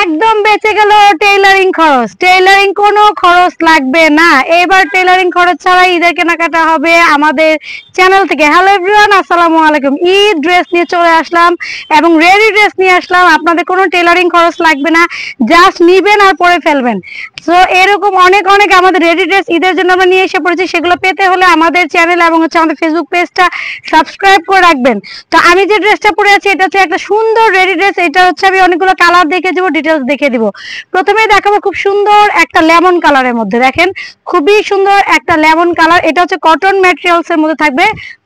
একদম বেঁচে গেল টেইলারিং খরচ। টেইলারিং কোনো খরচ লাগবে না, এবার টেইলারিং খরচ ছাড়া ঈদের কেনাকাটা হবে আমাদের চ্যানেল থেকে। হ্যালো এভরিওয়ান, আসসালামু আলাইকুম। ঈদ ড্রেস নিয়ে চলে আসলাম এবং রেডি ড্রেস নিয়ে আসলাম। আপনাদের কোনো টেইলারিং খরচ লাগবে না, জাস্ট নিবেন আর পরে ফেলবেন। সো এরকম অনেক অনেক আমাদের রেডি ড্রেস ঈদের জন্য আমরা নিয়ে এসে পড়েছি। সেগুলো পেতে হলে আমাদের চ্যানেল এবং আমাদের ফেসবুক পেজটা সাবস্ক্রাইব করে রাখবেন। তো আমি যে ড্রেসটা পরে আছি এটা হচ্ছে একটা সুন্দর রেডি ড্রেস। এটা হচ্ছে আমি অনেকগুলো কালার দেখে দেবো, ডিটেলস দেখে দিব। প্রথমেই দেখাবো খুব সুন্দর একটা লেমন কালারের মধ্যে, দেখেন খুবই সুন্দর একটা লেমন কালার। এটা হচ্ছে কটন ম্যাটেরিয়ালস এর মধ্যে থাকবে,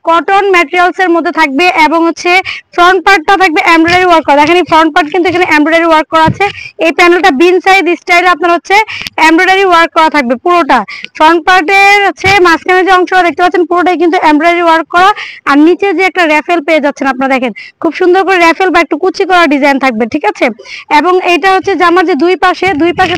কটন ম্যাটেরিয়ালস এর মধ্যে থাকবে এবং হচ্ছে ফ্রন্ট পার্টটা থাকবে এমব্রয়ডারি ওয়ার্ক করা। দেখেন এই ফ্রন্ট পার্ট কিন্তু এখানে এমব্রয়ডারি ওয়ার্ক করা আছে। এই প্যানেলটা বিন সাইজ স্টাইলে আপনার হচ্ছে এমব্রয়ডারি ওয়ার্ক করা থাকবে পুরোটা। ফ্রন্ট পার্টের হচ্ছে মাঝখানে যে অংশটা দেখতে পাচ্ছেন পুরোটাই কিন্তু এমব্রয়ডারি ওয়ার্ক করা। আর নিচে যে একটা র্যাফেল পেয়ে যাচ্ছেন আপনারা, দেখেন খুব সুন্দর করে র্যাফেল বা একটু কুচি করা ডিজাইন থাকবে, ঠিক আছে। এবং এইটা হচ্ছে জামার যে দুই পাশে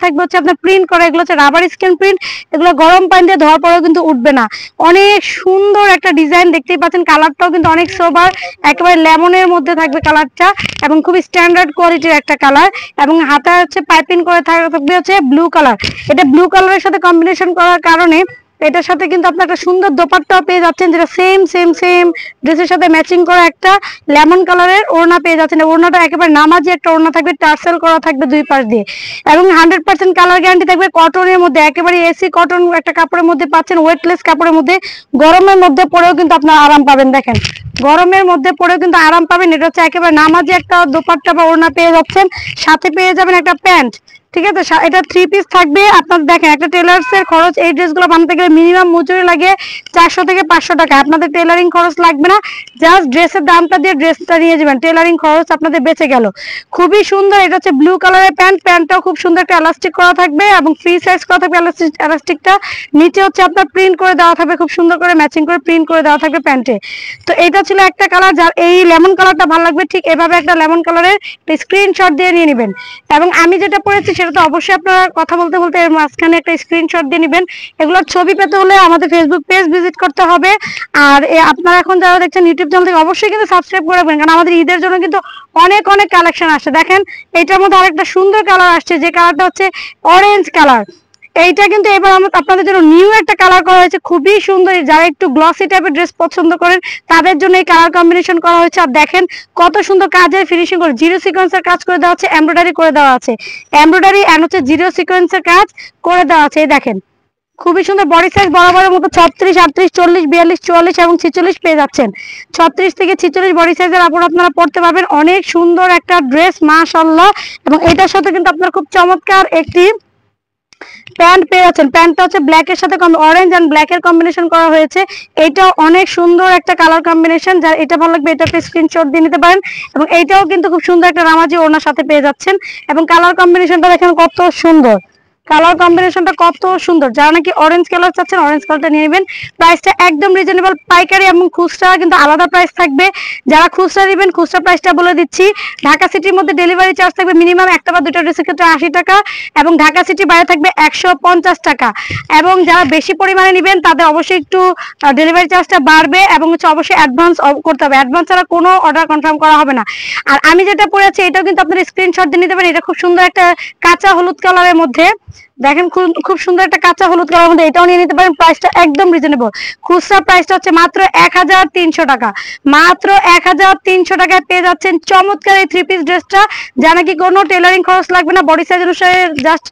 থাকবে হচ্ছে আপনার প্রিন্ট করা। এগুলো হচ্ছে রাবার স্ক্রিন প্রিন্ট, এগুলো গরম পানি দিয়ে ধোয়ার পরেও কিন্তু উঠবে না। অনেক সুন্দর একটা ডিজাইন দেখতেই পাচ্ছেন। কালারটাও কিন্তু অনেক সোবার, একেবারে লেমনের মধ্যে থাকবে কালারটা এবং খুব স্ট্যান্ডার্ড কোয়ালিটির একটা কালার। এবং হাতা হচ্ছে পাইপিং করে থাকবে হচ্ছে ব্লু কালার। এটা ব্লু কালারের সাথে কম্বিনেশন করার কারণে এটার সাথে কিন্তু আপনি একটা সুন্দর দোপাট্টাও পেয়ে যাচ্ছেন, যেটা সেম ড্রেসের সাথে ম্যাচিং করা একটা লেমন কালারের ওড়না পেয়ে যাচ্ছেন। ওড়নাটা একেবারে নামাজি একটা ওড়না থাকবে, টার্সেল করা থাকবে দুই পাশ দিয়ে এবং 100% কালার গ্যারান্টি থাকবে। কটনের মধ্যে একেবারে এসি কটন একটা কাপড়ের মধ্যে পাচ্ছেন, ওয়েটলেস কাপড়ের মধ্যে। গরমের মধ্যে পরেও কিন্তু আপনার আরাম পাবেন, দেখেন গরমের মধ্যে পরেও কিন্তু আরাম পাবেন। এটা হচ্ছে একেবারে নামাজি একটা দোপাট্টা বা ওড়না পেয়ে যাচ্ছেন, সাথে পেয়ে যাবেন একটা প্যান্ট, ঠিক আছে। এটা 3 পিস থাকবে। আপনার দেখেন একটা টেলার্স এর খরচ এই ড্রেসগুলো বানাতে গেলে মিনিমাম মজুরি লাগে 400 থেকে 500 টাকা। আপনাদের টেলারিং খরচ লাগবে না, জাস্ট ড্রেসের দামটা দিয়ে ড্রেসটা নিয়ে যাবেন, টেলারিং খরচ আপনাদের বেঁচে গেল। খুবই সুন্দর। এটা হচ্ছে ব্লু কালারের প্যান্ট, প্যান্টটাও খুব সুন্দর একটা এলাস্টিক করা থাকবে এবং ফ্রি সাইজ করা থাকবে। এলাস্টিকটা নিচে হচ্ছে আপনার প্রিন্ট করে দেওয়া থাকবে, খুব সুন্দর করে ম্যাচিং করে প্রিন্ট করে দেওয়া থাকবে প্যান্টে। তো এটা ছিল একটা কালার। যার এই লেমন কালারটা ভালো লাগবে ঠিক এভাবে একটা লেমন কালারের স্ক্রিনশট দিয়ে নিয়ে নেবেন। এবং আমি যেটা পরেছি সেটা তো অবশ্যই আপনারা কথা বলতে বলতে এর মাঝখানে একটা স্ক্রিনশট দিয়ে নেবেন। এগুলোর ছবি পেতে হলে আমাদের ফেসবুক পেজ ভিজিট করতে হবে। আর আপনারা এখন যারা দেখছেন ইউটিউব চ্যানেল থেকে অবশ্যই কিন্তু সাবস্ক্রাইব করে রাখবেন, কারণ আমাদের ঈদের জন্য কিন্তু অনেক অনেক কালেকশন আসছে। দেখেন এইটার মধ্যে আরেকটা সুন্দর কালার আসছে, যে কালারটা হচ্ছে অরেঞ্জ কালার। এইটা কিন্তু এবার আপনাদের জন্য নিউ একটা কালার করা হয়েছে, খুবই সুন্দর। যারা একটু গ্লসি টাইপের ড্রেস পছন্দ করেন তাদের জন্য এই কালার কম্বিনেশন করা হয়েছে। আর দেখেন কত সুন্দর কাজের ফিনিশিং করে, জিরো সিকোয়েন্সের কাজ করে দেওয়া আছে, এমব্রয়ডারি করে দেওয়া আছে, এমব্রয়ডারি এন্ড হচ্ছে জিরো সিকোয়েন্সের কাজ করে দেওয়া আছে। এই দেখেন খুবই সুন্দর। বডি সাইজ বরাবরের মতো 36, 38, 40, 42, 44 এবং 46 পেয়ে যাচ্ছেন। 36 থেকে 46 বডি সাইজের কাপড় আপনারা পরতে পারবেন। অনেক সুন্দর একটা ড্রেস মাশাআল্লাহ। এবং এটার সাথে কিন্তু আপনার খুব চমৎকার একটি প্যান্ট পেয়ে যাচ্ছেন। প্যান্টটা হচ্ছে ব্ল্যাক এর সাথে অরেঞ্জ এন্ড ব্ল্যাক এর কম্বিনেশন করা হয়েছে। এটাও অনেক সুন্দর একটা কালার কম্বিনেশন। যার এটা ভালো লাগবে এটা একটা স্ক্রিনশট দিয়ে নিতে পারেন। এবং এইটাও কিন্তু খুব সুন্দর একটা নামাজি ওড়নার সাথে পেয়ে যাচ্ছেন। এবং কালার কম্বিনেশনটা দেখেন কত সুন্দর, কালার কম্বিনেশনটা কত সুন্দর। যারা নাকি অরেঞ্জ কালার চাচ্ছেন অরেঞ্জ কালারটা নিয়ে নেবেন। প্রাইসটা একদম রিজনেবল, পাইকারি এবং খুচরা কিন্তু আলাদা প্রাইস থাকবে। যারা খুচরা নেবেন খুচরা প্রাইসটা বলে দিচ্ছি। ঢাকা সিটির মধ্যে ডেলিভারি চার্জ থাকবে মিনিমাম একটা বা দুটো ড্রেসের ক্ষেত্রে 80 টাকা এবং ঢাকা সিটি বাইরে থাকবে 150 টাকা। এবং যারা বেশি পরিমাণে নেবেন তাদের অবশ্যই একটু ডেলিভারি চার্জটা বাড়বে এবং হচ্ছে অবশ্যই অ্যাডভান্স করতে হবে। অ্যাডভান্স ছাড়া কোনো অর্ডার কনফার্ম করা হবে না। আর আমি যেটা পরেছি এটাও কিন্তু আপনারা স্ক্রিনশট দিয়ে নিতে পারেন। এটা খুব সুন্দর একটা কাঁচা হলুদ কালারের মধ্যে, দেখেন খুব সুন্দর একটা কাঁচা হলুদ কালার মধ্যে, এটাও নিয়ে নিতে পারেন। প্রাইসটা একদম রিজনেবল। খুচরা প্রাইসটা হচ্ছে মাত্র 1300 টাকা। মাত্র 1300 টাকায় পেয়ে যাচ্ছেন চমৎকার এই 3 পিস ড্রেসটা, যা নাকি কোনো টেলারিং খরচ লাগবে না। বডি সাইজ অনুসারে জাস্ট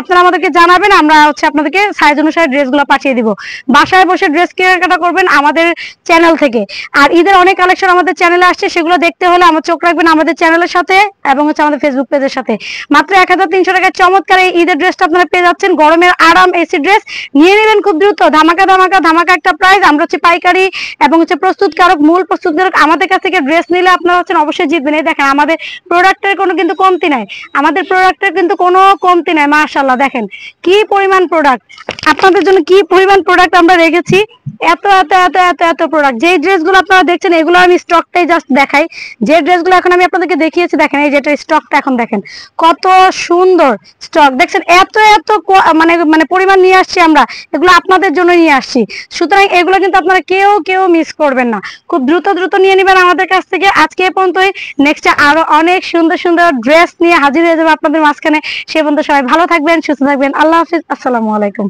আপনারা আমাদেরকে জানাবেন, আমরা হচ্ছে আপনাদেরকে সাইজ অনুসারে ড্রেসগুলো পাঠিয়ে দিব। বাসায় বসে ড্রেস কেনাকাটা করবেন আমাদের চ্যানেল থেকে। আর ঈদের অনেক কালেকশন আমাদের চ্যানেলে আসছে, সেগুলো দেখতে হলে আমার চোখ রাখবেন আমাদের চ্যানেলের সাথে এবং হচ্ছে আমাদের ফেসবুক পেজের সাথে। মাত্র 1300 টাকায় চমৎকার এই ঈদের ড্রেসটা আপনারা পেয়ে যাচ্ছেন। গরমের আরাম এসি ড্রেস নিয়ে নেবেন খুব দ্রুত। ধামাকা ধামাকা ধামাকা একটা প্রাইস। আমরা হচ্ছে পাইকারি এবং হচ্ছে প্রস্তুতকারক, মূল প্রস্তুতকারক। আমাদের কাছ থেকে ড্রেস নিলে আপনারা হচ্ছেন অবশ্যই জিতবেন। এই দেখেন আমাদের প্রোডাক্টের কোনো কিন্তু কমতি নাই, আমাদের প্রোডাক্টের কিন্তু কোনো কমতি নাই। মাশাআল্লাহ দেখেন কি পরিমাণ প্রোডাক্ট। আপনাদের জন্য কি পরিমাণ প্রোডাক্ট আমরা রেখেছি, এত এত এত এত এত প্রোডাক্ট। যে ড্রেসগুলো আপনারা দেখছেন এগুলো আমি স্টকটাই জাস্ট দেখাই। যে ড্রেসগুলো এখন আমি আপনাদেরকে দেখিয়েছি দেখেন, এই যেটা স্টকটা এখন দেখেন কত সুন্দর স্টক দেখছেন, এত এত মানে মানে পরিমাণ নিয়ে আসছি আমরা, এগুলো আপনাদের জন্য নিয়ে আসছি। সুতরাং এগুলো কিন্তু আপনারা কেউ কেউ মিস করবেন না, খুব দ্রুত দ্রুত নিয়ে নেবেন আমাদের কাছ থেকে। আজকে এ পর্যন্তই, নেক্সটে আরো অনেক সুন্দর সুন্দর ড্রেস নিয়ে হাজির হয়ে যাবে আপনাদের মাঝখানে। সে পর্যন্ত সবাই ভালো থাকবেন, সুস্থ থাকবেন। আল্লাহ হাফিজ, আসসালামু আলাইকুম।